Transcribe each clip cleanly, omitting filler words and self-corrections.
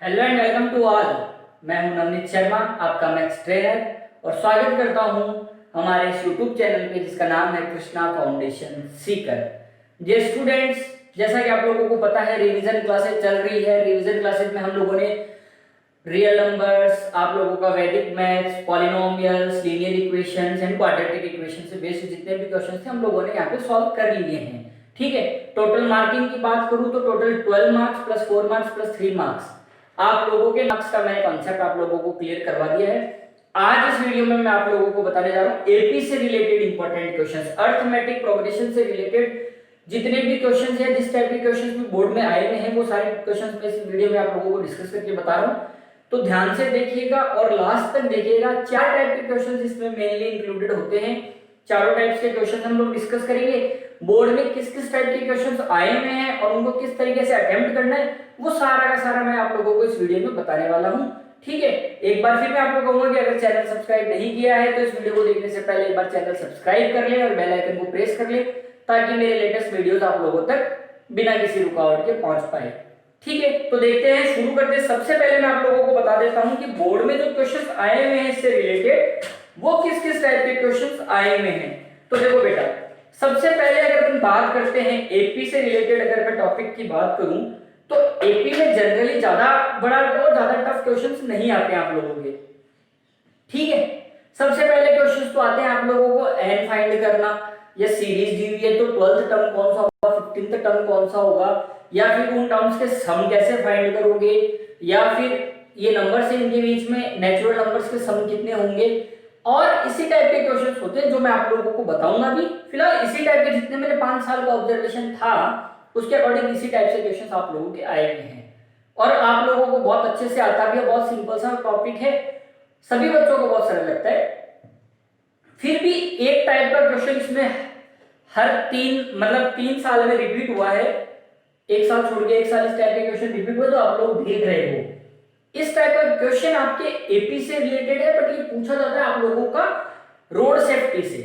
Hello and welcome to all. मैं हूं नवनीत शर्मा, आपका मैथ्स ट्रेनर, और स्वागत करता हूं हमारे इस यूट्यूब चैनल पे जिसका नाम है कृष्णा फाउंडेशन सीकर। जे स्टूडेंट्स, जैसा कि आप लोगों को पता है रिवीजन क्लासेस चल रही है। रिवीजन क्लासेस में हम लोगों ने रियल नंबर्स, आप लोगों का वैदिक maths, polynomials, linear equations and quadratic equation से बेस्ड जितने भी क्वेश्चन थे हम लोगों ने यहाँ पे सॉल्व कर लिए हैं। ठीक है, टोटल मार्किंग की बात करूं तो total 12 marks plus 4 marks plus 3 marks आप लोगों के मार्क्स का मैंने कॉन्सेप्ट आप लोगों को क्लियर करवा दिया है। आज इस वीडियो में मैं आप लोगों को बताने जा रहा हूं एपी से related important questions, arithmetic progression से रिलेटेड जितने भी क्वेश्चंस हैं, जिस टाइप के क्वेश्चंस भी बोर्ड में आए हुए हैं वो सारे क्वेश्चंस मैं इस वीडियो में आप लोगों को डिस्कस करके बता रहा हूं। तो ध्यान से देखिएगा और लास्ट तक देखिएगा। 4 टाइप के क्वेश्चंस इसमें मेनली इंक्लूडेड होते हैं। चारों टाइप्स के क्वेश्चंस हम लोग डिस्कस करेंगे। बोर्ड में किस किस टाइप के क्वेश्चंस आए हुए हैं और उनको किस तरीके से अटेम्प्ट करना है वो सारा का सारा मैं आप लोगों को इस वीडियो में बताने वाला हूं। ठीक है, एक बार फिर मैं आपको कहूंगा कि अगर चैनल सब्सक्राइब नहीं किया है तो इस वीडियो को देखने से पहले एक बार चैनल सब्सक्राइब कर ले और बेल आइकन को प्रेस कर ले ताकि मेरे लेटेस्ट वीडियोस आप लोगों तक बिना किसी रुकावट के पहुंच पाए। ठीक है, तो देखते हैं, शुरू करते हैं। सबसे पहले मैं आप लोगों को बता देता हूं कि बोर्ड में जो क्वेश्चंस आए हुए हैं इससे रिलेटेड वो किस किस टाइप के क्वेश्चंस आए हुए हैं। तो देखो बेटा, सबसे पहले अगर हम बात करते हैं एपी से रिलेटेड, अगर मैं टॉपिक की बात करूं तो एपी में जनरली ज्यादा बड़ा और ज्यादा टफ क्वेश्चंस नहीं आते हैं आप लोगों के। ठीक है, सबसे पहले क्वेश्चंस तो आते हैं आप लोगों को एन फाइंड करना, या सीरीज दी हुई है तो 12th टर्म कौन सा होगा, 15th टर्म कौन सा होगा, या फिर उन टर्म्स के सम कैसे फाइंड करोगे, या फिर ये नंबर्स हैं इनके बीच में नेचुरल नंबर्स के सम कितने होंगे, और इसी टाइप के क्वेश्चंस होते हैं जो मैं आप लोगों को बताऊंगा भी। फिलहाल इसी टाइप के जितने मेरे 5 साल का ऑब्जर्वेशन था उसके अकॉर्डिंग इसी टाइप से क्वेश्चंस आप लोगों के आए हुए हैं और आप लोगों को बहुत अच्छे से आता भी है। बहुत सिंपल सा टॉपिक है, सभी बच्चों को बहुत सरल लगता है। फिर भी एक टाइप का क्वेश्चन इसमें हर 3 साल में रिपीट हुआ है, एक साल छोड़ के एक साल इस टाइप के क्वेश्चन रिपीट हुए जो आप लोग देख रहे हो। इस टाइप का क्वेश्चन आपके एपी से रिलेटेड है, बट ये पूछा जाता है आप लोगों का रोड सेफ्टी से।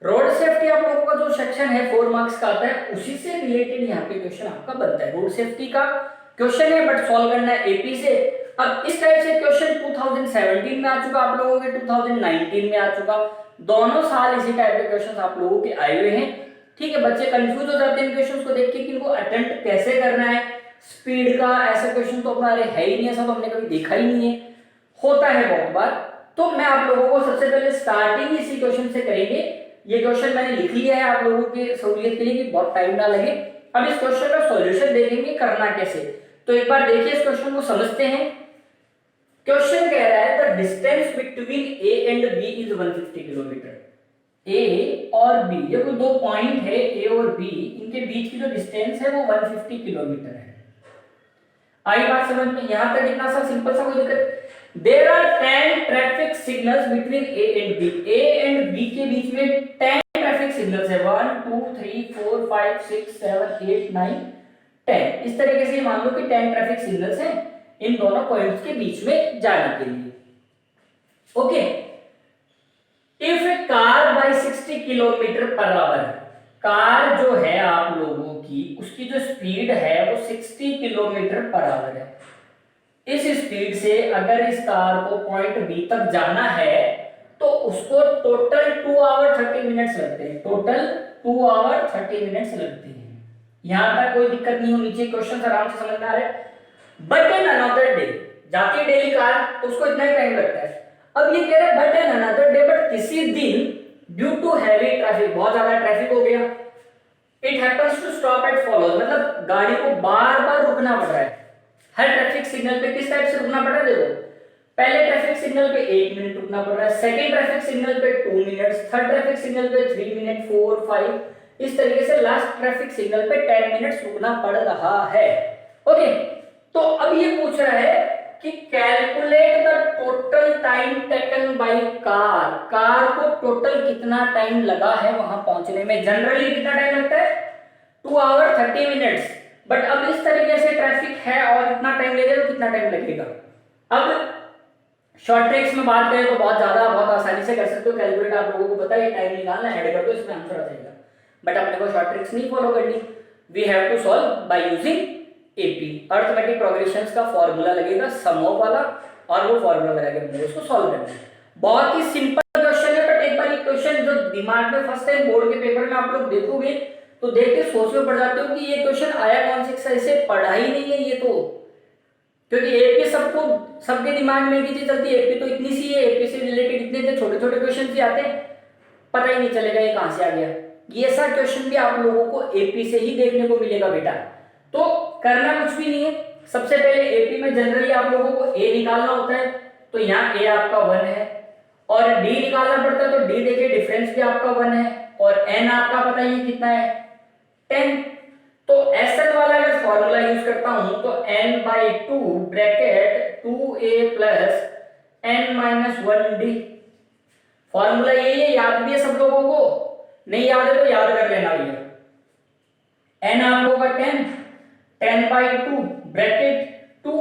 रोड सेफ्टी आप लोगों का जो सेक्शन है 4 मार्क्स का आता है, उसी से रिलेटेड यहाँ पे क्वेश्चन आपका बनता है। रोड सेफ्टी का क्वेश्चन है बट सॉल्व करना है एपी से। अब इस टाइप से क्वेश्चन 2017 में आ चुका, आप लोगों के 2019 में आ चुका, दोनों साल इसी टाइप के क्वेश्चन आप लोगों के आए हुए हैं। ठीक है, बच्चे कंफ्यूज हो जाते हैं इन क्वेश्चंस को देख के कि इनको अटेम्प्ट कैसे करना है। स्पीड का ऐसा क्वेश्चन तो हमारे है ही नहीं, ऐसा तो हमने कभी देखा ही नहीं है, होता है बहुत बार। तो मैं आप लोगों को सबसे पहले स्टार्टिंग इसी क्वेश्चन से करेंगे। ये क्वेश्चन मैंने लिख लिया है आप लोगों के सहूलियत के लिए कि बहुत टाइम ना लगे। अब इस क्वेश्चन का सॉल्यूशन देखेंगे करना कैसे। तो एक बार देखिए इस क्वेश्चन को समझते हैं। क्वेश्चन कह रहा है the distance between A and B is 150 kilometre. A और बी, ये कोई दो पॉइंट है ए और बी, इनके बीच की जो डिस्टेंस है वो 150 किलोमीटर है। आई बात समझ में? यहां तक इतना सा सिंपल सा, कोई दिक्कत। There are 10 traffic signals between A and B. A and B के बीच में 10 ट्रैफिक सिग्नल्स है, 1 2 3 4 5 6 7 8 9 10। इस तरीके से मान लो कि 10 ट्रैफिक सिग्नल्स हैं इन दोनों पॉइंट्स के बीच में जाने के लिए। Okay, if a car by 60 kilometre per hour, car जो है आप लोगों की उसकी जो स्पीड है वो 60 किलोमीटर पर आवर है। इस स्पीड से अगर इस कार को पॉइंट बी तक जाना है तो उसको टोटल 2 आवर 30 मिनट्स लगते हैं। टोटल 2 आवर 30 मिनट्स लगते हैं। यहां तक कोई दिक्कत नहीं होनी चाहिए, क्वेश्चन आराम से समझ में आ रहा है। बट इन अनदर डे, जाती डेली कार तो उसको इतना ही टाइम लगता है। अब ये कह रहे हैं but in another day, but किसी दिन ड्यू टू हैवी ट्रैफिक, बहुत ज्यादा ट्रैफिक हो गया, it happens to stop at follows, मतलब गाड़ी को बार बार रुकना पड़ रहा है। हर ट्रैफिक सिग्नल पे किस टाइप से रुकना पड़ रहा है? देखो, पहले ट्रैफिक सिग्नल पे 1 मिनट रुकना पड़ रहा है, सेकंड ट्रैफिक सिग्नल पे 2 मिनट्स, थर्ड ट्रैफिक सिग्नल पे 3 मिनट, 4 5, इस तरीके से लास्ट ट्रैफिक सिग्नल पे 10 मिनट्स रुकना पड़ रहा है। ओके, तो अब ये पूछ रहा है कि calculate the total time taken by car. Car को टोटल कितना टाइम लगा है वहां पहुंचने में। जनरली कितना टाइम लगता है? 2 आवर 30 मिनट्स। बट अब इस तरीके से ट्रैफिक है और इतना टाइम लगेगा तो कितना टाइम लगेगा। अब शॉर्ट ट्रिक्स में बात करें तो बहुत ज्यादा बहुत आसानी से कर सकते हो। कैलकुलेट आप लोगों को पता है, टाइम निकालना, ऐड कर दो, इसमें आंसर आ जाएगा। बट अपने को शॉर्ट ट्रिक्स नहीं फॉलो करनी, we have to solve by using AP, arithmetic progressions का फॉर्मूला लगेगा सम ऑफ वाला, और वो फॉर्मूला लगा के हमने उसको सॉल्व करना है। बहुत ही सिंपल क्वेश्चन है, बट एक बार ये क्वेश्चन जो दिमाग में फर्स्ट टाइम बोर्ड के पेपर में आप लोग देखोगे तो देख के सोच में पड़ जाते हो कि ये क्वेश्चन आया कौन से, एक्सरसाइज से पढ़ा ही नहीं है ये तो, क्योंकि एपी सबको सबके दिमाग में एक ही चीज चलती है, एपी तो इतनी सी है, एपी से रिलेटेड इतने छोटे छोटे क्वेश्चन भी आते हैं, पता ही नहीं चलेगा ये कहां से आ गया। ये सारा क्वेश्चन भी आप लोगों को एपी से ही देखने को मिलेगा बेटा। तो करना कुछ भी नहीं है, सबसे पहले एपी में जनरली आप लोगों को ए निकालना होता है, तो यहाँ ए आपका 1 है, और डी निकालना पड़ता है, तो डी देखिए डिफरेंस भी आपका 1 है, और एन आपका पता ही कितना है 10। तो एसएन वाला अगर फॉर्मूला यूज करता हूं तो n/2 bracket 2a plus n-1d, formula यही है, याद भी है सब लोगों को, नहीं याद है तो याद कर लेना भैया। n आपको होगा 10, 10/2 ब्रैकेट 2,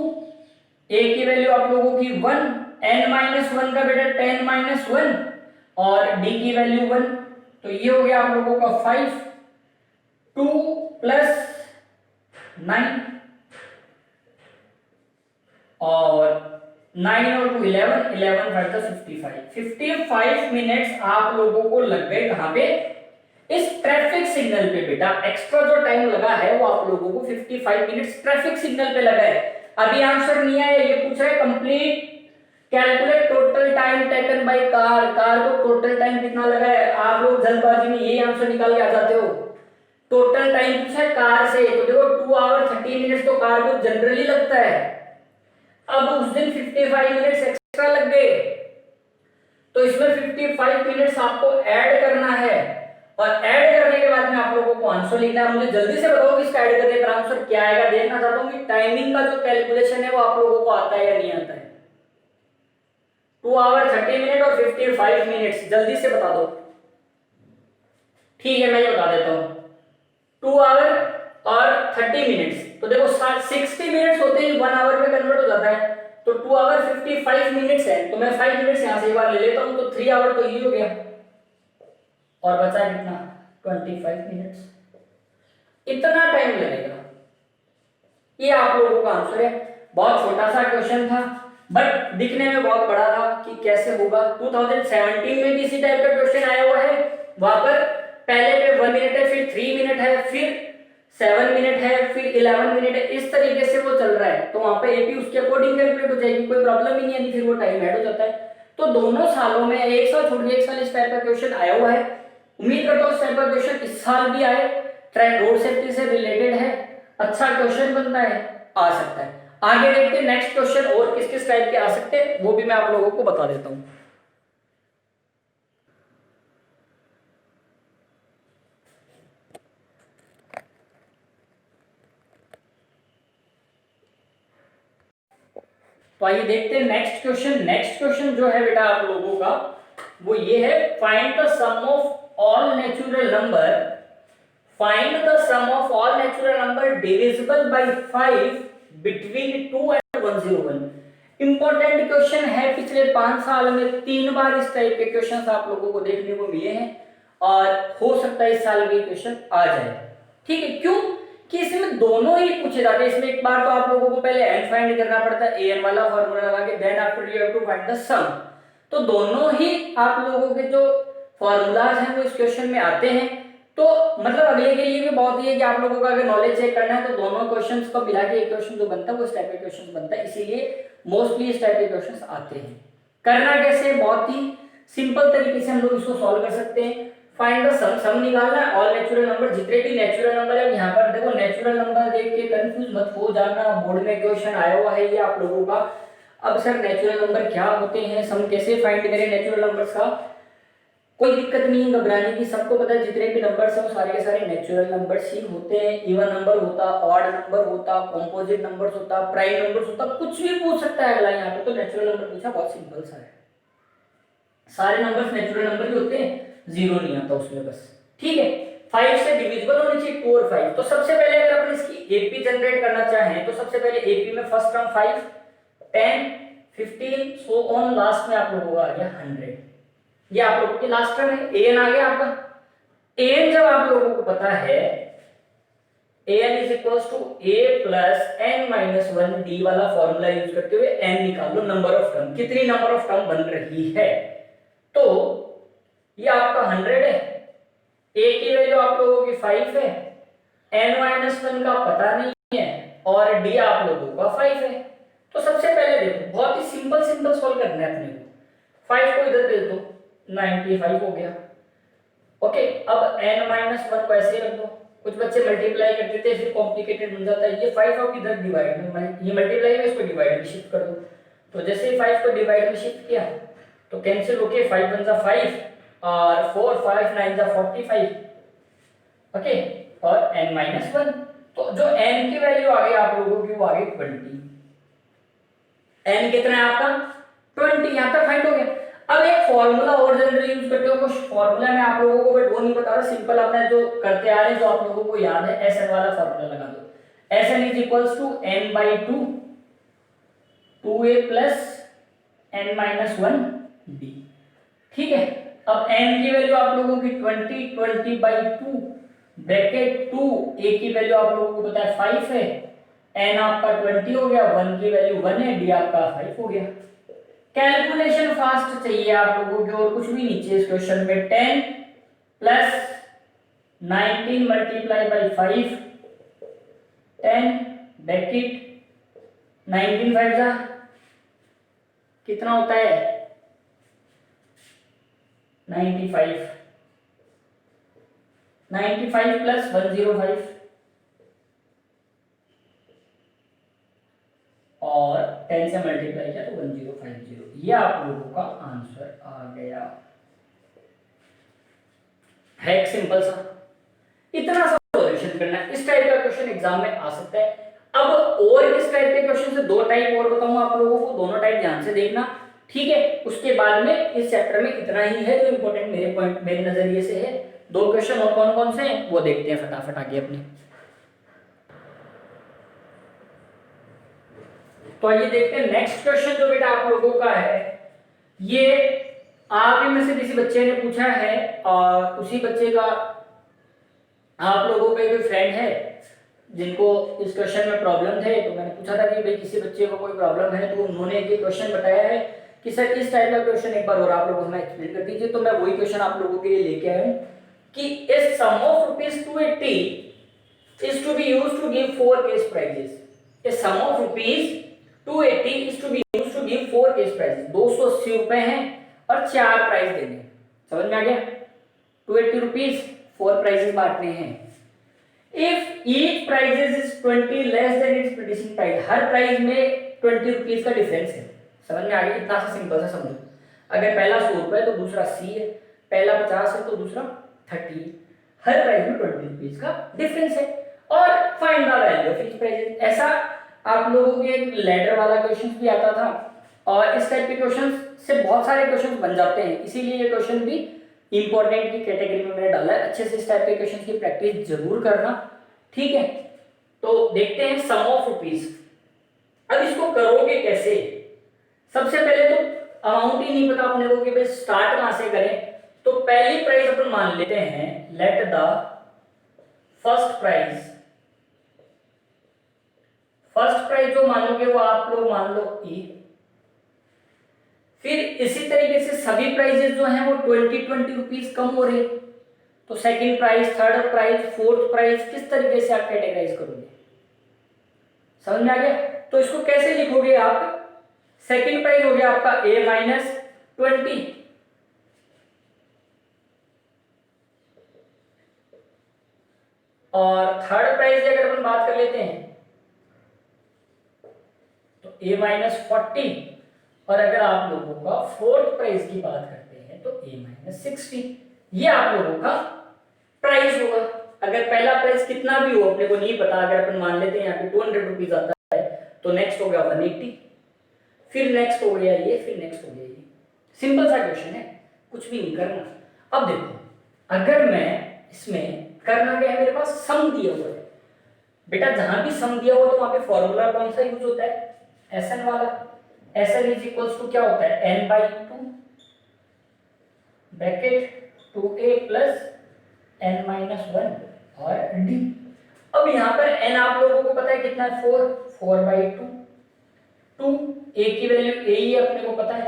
a की वैल्यू आप लोगों की 1, n-1 का बेटा 10-1, और d की वैल्यू 1, तो ये हो गया आप लोगों का 5, 2 प्लस 9, और 9 और 2 11, 11 5 55 मिनट्स आप लोगों को लग गए कहां पे, इस ट्रैफिक सिग्नल पे बेटा। एक्स्ट्रा जो टाइम लगा है वो आप लोगों को 55 मिनट्स ट्रैफिक सिग्नल पे लगा है। अभी आंसर नहीं आया, ये पूछा है complete calculate total time taken by car, car को टोटल टाइम कितना लगा है, आप लोग जल्दबाजी में यही आंसर निकाल के आ जाते हो। टोटल टाइम पूछा है कार से, तो देखो 2 आवर 30 मिनट्स तो कार को जनरली लगता है, अब उस दिन 55 मिनट्स एक्स्ट्रा लग गए, तो इसमें 55 मिनट्स आपको ऐड करना है, और ऐड करने के बाद में आप लोगों को आंसर लिखना है। मुझे जल्दी से बताओ कि इसका ऐड करने पर आंसर क्या आएगा, देखना चाहता हूं कि टाइमिंग का जो कैलकुलेशन है वो आप लोगों को आता है या नहीं आता है। 2 आवर 30 मिनट और 55 मिनट्स, जल्दी से बता दो। ठीक है मैं ये बता देता हूं, 2 आवर और 30 मिनट्स, तो देखो 60 मिनट्स होते ही 1 आवर में कन्वर्ट हो जाता है, तो 2 आवर 55 मिनट्स है, तो मैं 5 मिनट्स यहां से एक बार ले लेता हूं, तो 3 आवर तो ये हो गया, और बचा कितना 25 मिनट्स, इतना टाइम लगेगा। ये आप लोगों का आंसर है। बहुत छोटा सा क्वेश्चन था, बट दिखने में बहुत बड़ा था कि कैसे होगा। 2017 में भी इसी टाइप का क्वेश्चन आया हुआ है, वहां पर पहले पे 1 मिनट है, फिर 3 मिनट है, फिर 7 मिनट है, फिर 11 मिनट है, इस तरीके से वो चल रहा है, तो वहां पे एपी उसके अकॉर्डिंग कैलकुलेट हो जाएगी, कोई प्रॉब्लम ही नहीं है, फिर वो टाइम ऐड हो जाता है। तो दोनों सालों में एक साल छोड़ के एक साल इस टाइप का क्वेश्चन आया हुआ है। उम्मीद करता हूँ इस टाइप का क्वेश्चन इस साल भी आए, ट्रैक रोड सेफ्टी से रिलेटेड है, अच्छा क्वेश्चन बनता है, आ सकता है। आगे देखते हैं नेक्स्ट क्वेश्चन और किस किस टाइप के आ सकते हैं, वो भी मैं आप लोगों को बता देता हूं। तो आइए देखते हैं नेक्स्ट क्वेश्चन। नेक्स्ट क्वेश्चन जो है बेटा आप लोगों का वो ये है, find the sum of all natural number, find the sum of all natural number divisible by 5 between 2 and 101। Important question है, पिछले 5 साल में 3 बार इस टाइप के क्वेश्चन आप लोगों को देखने को मिले हैं, और हो सकता है इस साल भी क्वेश्चन आ जाए। ठीक है, क्यों कि इसमें दोनों ही पूछे जाते हैं। इसमें एक बार तो आप लोगों को पहले एन फाइंड करना पड़ता है, एन वाला फॉर्मूला लगा के, then after you have to find the sum. तो दोनों ही आप लोगों के जो फॉर्मूलाज हैं वो इस क्वेश्चन में आते हैं। तो मतलब अगले के लिए भी बहुत ही है कि आप लोगों का अगर नॉलेज चेक करना है तो दोनों क्वेश्चंस को मिला के एक क्वेश्चन जो बनता है वो इस टाइप के क्वेश्चन बनता है, इसीलिए मोस्टली इस टाइप के क्वेश्चंस आते हैं। करना कैसे, बहुत ही सिंपल तरीके से हम लोग इसको सॉल्व कर सकते हैं। फाइंड द सम, सम निकालना है ऑल नेचुरल नंबर, जितने भी नेचुरल नंबर है। यहाँ पर देखो नेचुरल नंबर देख के कंफ्यूज मत हो जाना, बोर्ड में क्वेश्चन आया हुआ है ये आप लोगों का। अब सर नेचुरल नंबर क्या होते हैं, सम कैसे फाइंड करें नेचुरल नंबर्स का, कोई दिक्कत नहीं है घबराने की, सबको पता है जितने भी नंबर्स हैं वो सारे के सारे नेचुरल नंबर्स ही होते हैं। इवन नंबर होता, ऑड नंबर होता, कॉम्पोजिट नंबर्स होता, प्राइम नंबर्स होता, कुछ भी पूछ सकता है अगला। यहाँ पे तो नेचुरल नंबर पूछा, बहुत सिंपल सा है, सारे नंबर्स नेचुरल नंबर ही होते हैं, जीरो नहीं आता उसमें बस। ठीक है, 5 से डिविजिबल होनी चाहिए 2 और 5। तो सबसे पहले अगर अपन इसकी एपी जनरेट करना चाहें तो सबसे पहले एपी में first term 5, 10, 15 so on, last में आप लोगों का आ गया 100। ये आप लोगों की लास्ट टर्म है, एन आ गया आपका। एन जब आप लोगों को पता है an is equals to a plus n minus 1 d वाला फॉर्मूला यूज करते हुए n निकाल लो, नंबर ऑफ टर्म, कितनी नंबर ऑफ टर्म बन रही है। तो ये आपका 100 है, a की वैल्यू आप लोगों की 5 है, n माइनस 1 का पता नहीं है और d आप लोगों का 5 है। तो सबसे पहले देखो, बहुत ही सिंपल सॉल्व करना है अपने को। 5 को इधर भेज दो, 95 हो गया। ओके, अब n माइनस 1 को ऐसे रख दो। कुछ बच्चे मल्टीप्लाई करते थे, फिर कॉम्प्लिकेटेड बन जाता है। ये 5 अब इधर डिवाइड में, ये मल्टीप्लाई में, इसको डिवाइड में शिफ्ट कर दो। तो जैसे ही 5 को डिवाइड में शिफ्ट किया तो कैंसिल होके 5 वन जा 5 और 4 5 9 जा 45। ओके, और n माइनस 1, तो जो n की वैल्यू आ गई आप लोगों की वो आ गई 20। n कितना है आपका 20, यहां तक फाइंड हो गया। अब एक फॉर्मूला और जनरली यूज करते हो, कुछ फॉर्मूला मैं आप लोगों को बट वो नहीं बता रहा, सिंपल आपने जो करते आ रहे हैं, जो आप लोगों को याद है, एस एन वाला फॉर्मूला लगा दो। S N is equals to n by 2 2a plus n minus 1 d। ठीक है, अब n की वैल्यू आप लोगों की 20 बाई 2 ब्रैकेट 2, a की वैल्यू आप लोगों को पता है 5 है, n आपका 20 हो गया, 1 की वैल्यू 1 है, d आपका 5 हो गया। कैलकुलेशन फास्ट चाहिए आप लोगों को और कुछ भी नीचे इस क्वेश्चन में 10 प्लस 19 मल्टीप्लाई बाई 5 10 ब्रैकेट 19 5 जा कितना होता है 95 95 प्लस 105 और 10 से मल्टीप्लाई किया तो 1050। ये आप लोगों का आंसर आ गया है। एक सिंपल सा, इतना सा सॉल्यूशन करना है। इस टाइप का क्वेश्चन एग्जाम में आ सकता है। अब और किस टाइप के क्वेश्चन से, दो टाइप और बताऊंगा आप लोगों को, दोनों टाइप ध्यान से देखना, ठीक है। उसके बाद में इस चैप्टर में इतना ही है जो इंपॉर्टेंट मेरे पॉइंट, मेरे नजरिए से है। दो क्वेश्चन और कौन कौन से हैं वो देखते हैं फटाफट आगे अपने। तो आइए देखते हैं नेक्स्ट क्वेश्चन जो बेटा आप लोगों का है। ये आप ही में से किसी बच्चे ने पूछा है और उसी बच्चे का आप लोगों का कोई फ्रेंड है जिनको इस क्वेश्चन में प्रॉब्लम थे, तो मैंने पूछा था कि भाई किसी बच्चे को कोई प्रॉब्लम है, तो उन्होंने ये क्वेश्चन बताया है कि सर इस टाइप का क्वेश्चन एक बार और आप लोगों को एक्सप्लेन कर दीजिए। तो मैं वही क्वेश्चन आप लोगों के लिए लेके आया हूं कि a sum of rupees 280 is to be used to give 4 case prizes। a sum of rupees 280 is to be used to give 4 case prizes। 280 रुपए हैं और 4 प्राइज देने, समझ में आ गया। 280 रुपीज 4 प्राइजेस बांटने हैं। If each prizes is 20 less than its preceding price, हर प्राइस में 20 रुपीज का डिफरेंस है। समझ में आ गया, इतना सा सिंपल सा समझो। अगर पहला 100 रुपए तो दूसरा 80 है, पहला 50 है तो दूसरा 30, हर प्राइस में 20 रुपीज का डिफरेंस है। और find the value of each price, ऐसा आप लोगों के लैडर वाला क्वेश्चन भी आता था और इस टाइप के क्वेश्चन से बहुत सारे क्वेश्चन बन जाते हैं, इसीलिए ये क्वेश्चन भी इंपॉर्टेंट की कैटेगरी में मैंने डाला है। अच्छे से इस टाइप के क्वेश्चन की प्रैक्टिस जरूर करना, ठीक है। तो देखते हैं सम ऑफ रुपीज। अब इसको करोगे कैसे? सबसे पहले तो अमाउंट ही नहीं पता अपने को कि भाई स्टार्ट कहां से करें, तो पहली प्राइस अपन मान लेते हैं, let the first price, first price जो मानोगे वो आप लोग मान लो E। फिर इसी तरीके से सभी प्राइजेस जो हैं वो 20 रुपीज कम हो रहे, तो second price, third price, fourth price, किस तरीके से आप कैटेगराइज करोगे? समझ में आ गया? तो इसको कैसे लिखोगे आप? सेकंड प्राइस हो गया आपका A माइनस 20, और थर्ड प्राइस की अगर अपन बात कर लेते हैं तो A माइनस 40, और अगर आप लोगों का फोर्थ प्राइस की बात करते हैं तो A माइनस 60। ये आप लोगों का प्राइस होगा। अगर पहला प्राइस कितना भी हो अपने को नहीं पता, अगर अपन मान लेते हैं यहाँ पे 200 रुपीज आता है, तो नेक्स्ट हो गया 180, फिर नेक्स्ट हो गया ये, फिर नेक्स्ट हो गया ये। सिंपल सा क्वेश्चन है, कुछ भी नहीं करना। अब देखो, अगर मैं इसमें करना क्या है, मेरे पास सम दिया हुआ है बेटा, जहां भी सम दिया हुआ तो वहां पे फॉर्मूला कौन सा यूज होता है? एसएन वाला। एसएन इज इक्वल्स टू क्या होता है? n by 2 bracket 2a plus n minus 1 और d। अब यहाँ पर n आप लोगों को पता है कितना है, 4/2। 2 a की वैल्यू a ही अपने को पता है,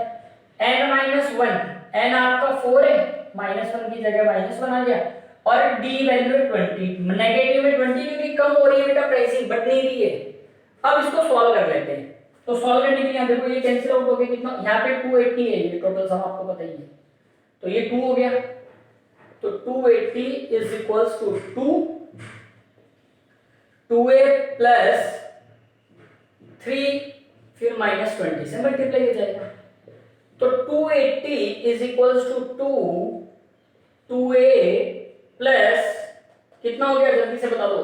n-1, n आपका 4 है, -1 की जगह -1 आ गया, और d वैल्यू है 20, नेगेटिव में 20 क्योंकि कम हो रही है बेटा प्राइसिंग, बढ़ नहीं रही है। अब इसको सॉल्व कर लेते हैं। तो सॉल्व करने के लिए यहाँ देखो ये कैंसिल आउट हो गया, कितना यहाँ पे 280 है, ये टोटल सम आपको पता ही है, तो ये 2 हो गया, तो 280 is equals to 2a plus 3 फिर -20 से मल्टीप्लाई हो जाएगा, तो 280 is equals to 2a plus कितना हो गया जल्दी से बता दो,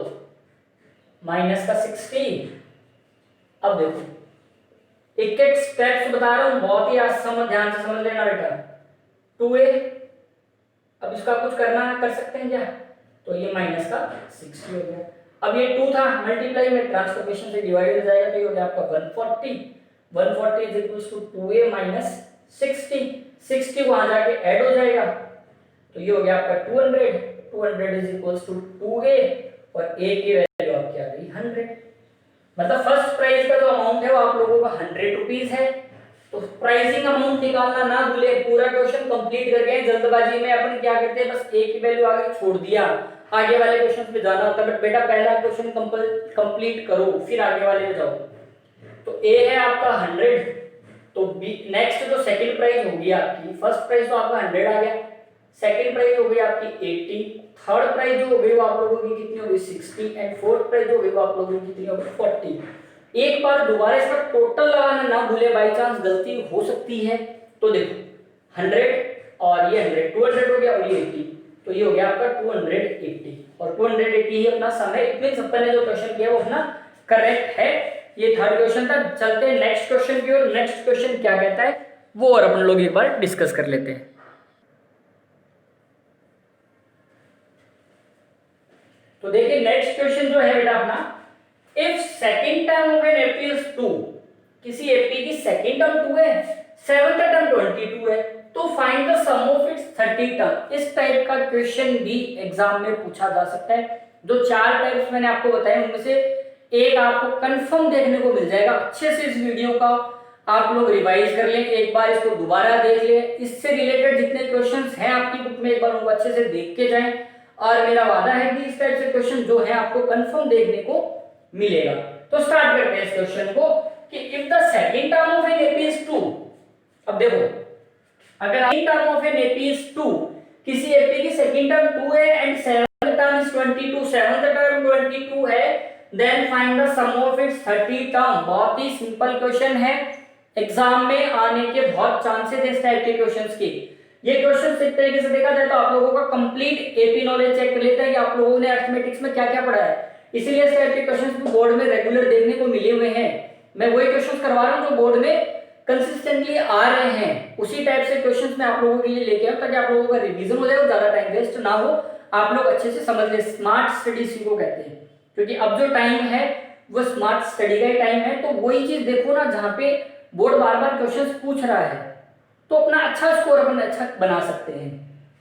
माइनस का 60। अब देखो एक एक स्टेप्स बता रहा हूं, बहुत ही ध्यान से समझ लेना बेटा। 2a, अब इसका कुछ करना है, कर सकते हैं क्या, तो ये माइनस का 60 हो गया। अब ये 2 था, मल्टीप्लाई में ट्रांसफॉर्मेशन से डिवाइड हो जाएगा, तो ये हो गया आपका 140 is equals to 2a minus 60 वहां जाके ऐड हो जाएगा, तो ये हो गया आपका 200 इज इक्वल्स टू 2a, और a की वैल्यू आपकी आ गई 100। मतलब फर्स्ट प्राइस का जो अमाउंट है वो आप लोगों का 100 रुपीज है। तो प्राइसिंग अमाउंट निकालना ना भूले, पूरा क्वेश्चन कंप्लीट कर गए। जल्दबाजी में अपन क्या करते हैं, बस a की वैल्यू आगे छोड़ दिया, आगे वाले क्वेश्चन पे जाना होता है, बट बेटा पहला क्वेश्चन कंप्लीट करो फिर आगे वाले में जाओ। तो a है आपका 100, तो नेक्स्ट जो सेकंड प्राइस होगी आपकी, फर्स्ट प्राइस तो आपका 100 आ गया, सेकंड प्राइस हो गई आपकी 80, थर्ड प्राइस जो हो गई वो आप लोगों की कितनी हो गई 60, एंड फोर्थ प्राइस जो हो गई वो आप लोगों की कितनी हो गई 40। एक बार दोबारा इसका टोटल लगाना ना भूले, बाय चांस गलती हो सकती है। तो देखो 100 और ये 100, 200 हो गया, और ये 80, तो ये हो गया आपका 280, और 280 ही अपना सम है। इतने अपन ने जो क्वेश्चन किया वो अपना करेक्ट है। ये थर्ड क्वेश्चन था। चलते हैं नेक्स्ट क्वेश्चन की ओर। नेक्स्ट क्वेश्चन क्या कहता है वो और अपन लोग एक बार डिस्कस कर लेते हैं। तो देखिए नेक्स्ट क्वेश्चन जो है बेटा अपना, if second term of an AP is 2, किसी एपी की सेकंड टर्म 2 है, सेवंथ टर्म 22 है, तो find the sum of its 30 term. इस टाइप का क्वेश्चन भी एग्जाम में पूछा जा सकता है। जो 4 टाइप्स मैंने आपको बताए उनमें से एक आपको कंफर्म देखने को मिल जाएगा। अच्छे से इस वीडियो का आप लोग रिवाइज कर लें, एक बार इसको दोबारा देख लें, इससे रिलेटेड जितने क्वेश्चंस हैं आपकी बुक में एक बार उनको अच्छे से देख के जाएं, और मेरा वादा है कि इस टाइप से क्वेश्चन जो है आपको कंफर्म देखने को मिलेगा। तो स्टार्ट करते हैं इस क्वेश्चन को कि if the second term of an AP is 2। अब देखो अगर second term of an AP is 2, किसी एपी की सेकंड टर्म 2 है and seventh term is 22, seventh term 22 है, then find the sum of its 30 term. बहुत ही सिंपल क्वेश्चन है, एग्जाम में आने के बहुत चांसेस है इस टाइप के क्वेश्चंस के। ये क्वेश्चन एक तरीके से देखा जाए तो आप लोगों का कंप्लीट एपी नॉलेज चेक कर लेता है कि आप लोगों ने अरिथमेटिक्स में क्या क्या पढ़ा है। इसीलिए इस टाइप के क्वेश्चंस भी बोर्ड में रेगुलर देखने को मिले हुए हैं। मैं वही क्वेश्चंस करवा रहा हूं जो बोर्ड में कंसिस्टेंटली आ रहे हैं, उसी टाइप से क्वेश्चंस मैं आप लोगों के लिए लेके आऊं ताकि आप लोगों का रिवीजन हो जाए और ज्यादा टाइम वेस्ट ना हो, आप लोग अच्छे से समझ ले। स्मार्ट स्टडी इसी को कहते हैं, क्योंकि अब जो टाइम है वो स्मार्ट स्टडी का ही टाइम है। तो वही चीज देखो ना, जहां पे बोर्ड बार बार क्वेश्चंस पूछ रहा है तो अपना अच्छा स्कोर अपन अच्छा बना सकते हैं।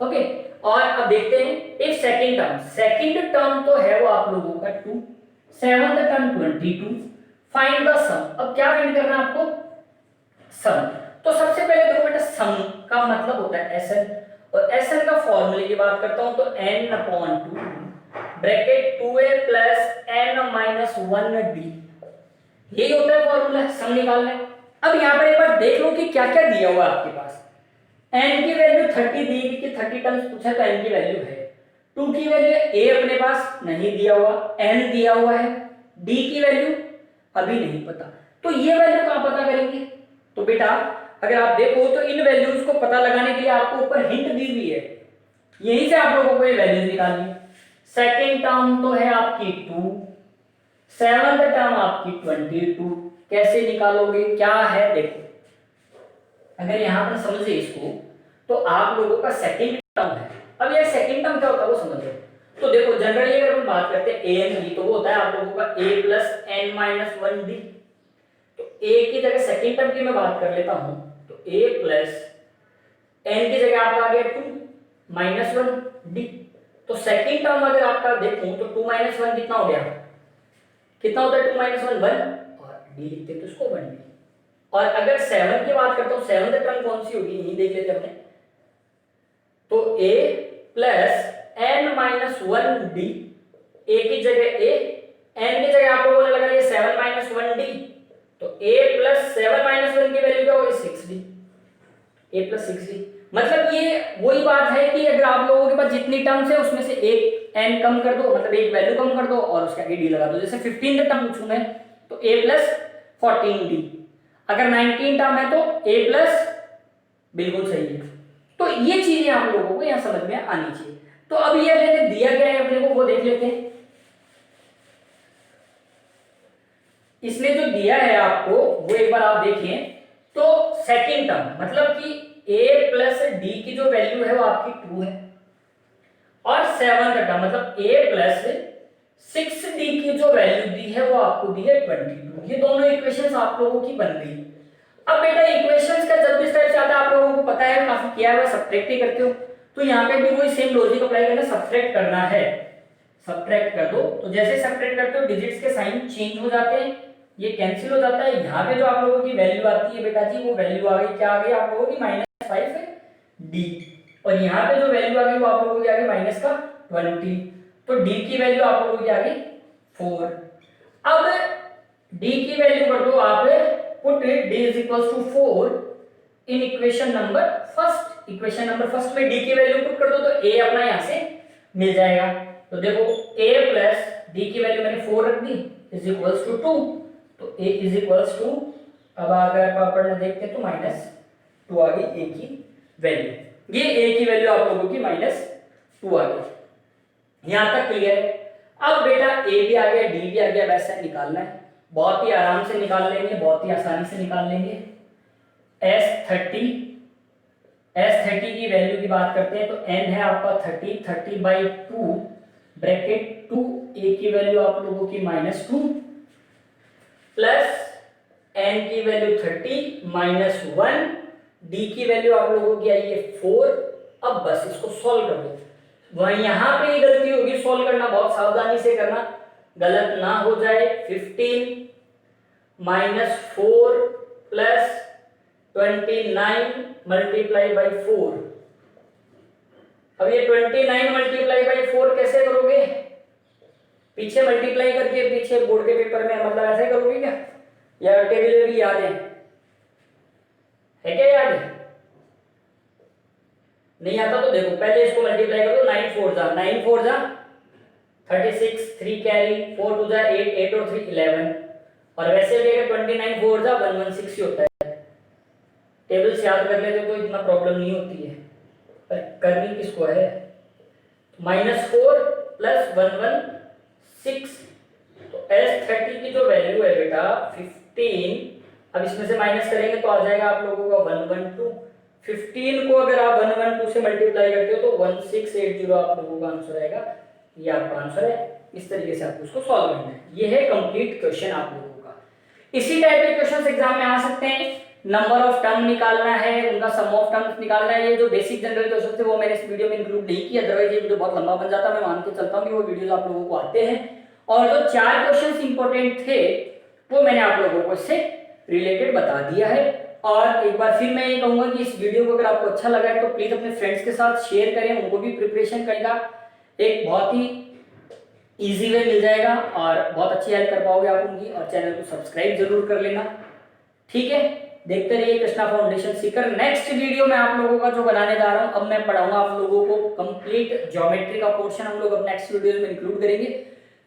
ओके, और अब देखते हैं इफ सेकंड टर्म तो है वो आप लोगों का 2, सेवंथ टर्म 22, फाइंड द सम। अब क्या फाइंड करना है आपको, सम। तो सबसे पहले देखो बेटा सम का मतलब होता है एसएन, और एसएन का फॉर्मूले की बात करता हूं तो n/2 bracket 2a plus n-1d, यही होता है फॉर्मूला सम निकालने। अब यहाँ पर एक बार देख लो कि क्या क्या दिया हुआ है आपके पास। n की वैल्यू 30 दी गई कि 30 टर्म्स पूछा तो n की वैल्यू है, 2 की वैल्यू a अपने पास नहीं दिया हुआ, n दिया हुआ है, d की वैल्यू अभी नहीं पता। तो ये वैल्यू कहां पता करेंगे, तो बेटा अगर आप देखो तो इन वैल्यूज को पता लगाने के लिए आपको ऊपर हिंट दी हुई है, यहीं से आप लोगों को ये वैल्यूज निकालनी है। सेकेंड टर्म तो है आपकी 2, सेवंथ टर्म आपकी 22, कैसे निकालोगे क्या है देखो। अगर यहां पर समझे इसको तो आप लोगों का सेकंड टर्म है। अब ये सेकंड टर्म क्या होता है वो समझ लो। तो देखो जनरली अगर हम बात करते हैं a n d तो वो होता है आप लोगों का a प्लस n-1d। तो a की जगह सेकंड टर्म की मैं बात कर लेता हूं तो a प्लस n की जगह आपका आ गया 2 -1d। तो सेकंड टर्म अगर आपका देखूं तो 2 - 1 कितना हो गया कितना होता है 2 - 1 1 और d लिखते तो इसको 1d। और अगर 7 की बात करता हूँ, 7th टर्म कौन सी होगी यही देख लेते हैं। तो a plus n - 1d, a की जगह a, n की जगह आप लोगों ने लगा लिया 7 - 1d, तो a प्लस 7 - 1 की वैल्यू क्या होगी 6d, a प्लस 6d। मतलब ये वही बात है कि अगर आप लोगों के पास जितनी टर्म्स है उसमें से एक n कम कर दो, मतलब एक वैल्यू कम कर दो और उसके आगे d लगा दो। जैसे 15 टर्म पूछूं मैं तो a प्लस 14d, अगर 19 टर्म है तो a प्लस, बिल्कुल सही है। तो ये चीजें आप लोगों को यहां समझ में आनी चाहिए। तो अब ये मैंने दिया गया है अपने को, वो देख लेते हैं। इसने जो दिया है आपको वो एक बार आप देखिए। तो सेकंड टर्म मतलब कि a प्लस d की जो वैल्यू है वो आपकी 2 है, और 7th टर्म मतलब a प्लस 6d की जो वैल्यू दी है वो आपको दी है 22। ये दोनों इक्वेशंस आप लोगों की बन गई। अब बेटा इक्वेशंस का जब भी स्टेप आता है आप लोगों को पता है, काफी किया हुआ, सब्ट्रैक्ट ही करते हो, तो यहाँ पे भी वही सेम लॉजिक अप्लाई करना, सब्ट्रैक्ट करना है, सब्ट्रैक्ट कर दो। तो जैसे सब्ट्रैक्ट करते हो डिजिट्स के साइन चेंज हो जाते हैं, ये कैंसिल हो जाता है। यहाँ पे जो आप लोगों की वैल्यू आती है बेटा जी वो वैल्यू आ गई, क्या आ गई आप लोगों की -5d, और यहाँ पे जो वैल्यू आ गई वो आप लोगों की आ गई माइनस का 20, तो d की वैल्यू आप लोगों की आ गई 4। अब d की वैल्यू कर दो आप, put d is equal to 4 in equation number first. Equation number first में d की वैल्यू पुट कर दो तो a अपना यहां से मिल जाएगा। तो देखो a प्लस d की वैल्यू मैंने 4 रख दी इज इक्वल्स टू 2, तो a इज इक्वल्स टू, अब अगर पापड़ ने देखते तो -2 आ गई a की वैल्यू। ये a की वैल्यू आप लोगों की -2 आ गई। यहां तक क्लियर है। अब बेटा a भी आ गया, d भी आ गया, वैसे निकालना है, बहुत ही आराम से निकाल लेंगे, बहुत ही आसानी से निकाल लेंगे। S30 की वैल्यू की बात करते हैं तो n है आपका 30/2 ब्रैकेट 2, a की वैल्यू आप लोगों की -2 प्लस n की वैल्यू 30 -1, d की वैल्यू आप लोगों की आई है 4। अब बस इसको सॉल्व कर दो। वहीं यहां पे ही गलती होगी, सॉल्व करना बहुत सावधानी से करना, गलत ना हो जाए। 15 -4 प्लस 29 मल्टीप्लाई बाई 4। अब ये 29 मल्टीप्लाई बाई 4 कैसे करोगे, पीछे मल्टीप्लाई करके पीछे बोर्ड के पेपर में, मतलब ऐसे करोगे क्या, या टेबल भी याद है क्या, याद है? नहीं आता तो देखो पहले इसको मल्टीप्लाई करो, 9 4 जा 36, 3 कैरी, 4 2 जा 8, 8 और 3 11, और वैसे भी अगर 29 4 जा 116 ही होता है। टेबल से याद कर लेते हो तो इतना प्रॉब्लम नहीं होती है, पर करनी किसको है। -4 प्लस 116, तो S30 की जो वैल्यू है बेटा 15, अब इसमें से माइनस करेंगे तो आ जाएगा आप लोगों का 112। 15 को अगर आप 112 से मल्टीप्लाई करते हो तो 1680 आप लोगों का आंसर आएगा। ये आपका आंसर है। इस तरीके से आपको इसको सॉल्व करना है। ये है कंप्लीट क्वेश्चन आप लोगों का। इसी टाइप के क्वेश्चंस एग्जाम में आ सकते हैं। नंबर ऑफ टर्म निकालना है, उनका सम ऑफ टर्म्स निकालना है। ये जो बेसिक जनरल क्वेश्चन थे वो मैंने इस वीडियो में इंक्लूड नहीं किया, अदरवाइज ये वीडियो बहुत लंबा बन जाता। मैं मान के चलता हूँ कि वो वीडियोस आप लोगों को आते हैं। और जो 4 क्वेश्चंस इंपॉर्टेंट थे वो मैंने आप लोगों को इससे रिलेटेड बता दिया है। और एक बार फिर मैं ये कहूंगा कि इस वीडियो को अगर आपको अच्छा लगा है तो प्लीज अपने फ्रेंड्स के साथ शेयर करें, उनको भी प्रिपरेशन करेगा। एक बहुत ही इजी वे मिल जाएगा और बहुत अच्छी हेल्प कर पाओगे आप उनकी। और चैनल को सब्सक्राइब जरूर कर लेना, ठीक है। देखते रहिए Krishna foundation Sikar. Next video में आप लोगों का जो बनाने जा रहा हूं, अब मैं पढ़ाऊंगा आप लोगों को कंप्लीट ज्योमेट्री का पोर्शन हम लोग अब नेक्स्ट वीडियो में इंक्लूड करेंगे।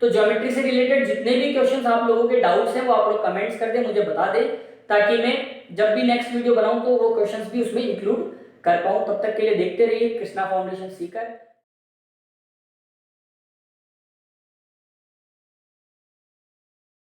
तो ज्योमेट्री से रिलेटेड जितने भी क्वेश्चंस आप लोगों के डाउट्स हैं वो आप लोग कमेंट्स कर दें, मुझे बता दें, ताकि मैं जब भी नेक्स्ट वीडियो बनाऊं तो वो क्वेश्चंस भी उसमें इंक्लूड कर पाऊं। तब तक के लिए देखते रहिए कृष्णा फाउंडेशन सीकर।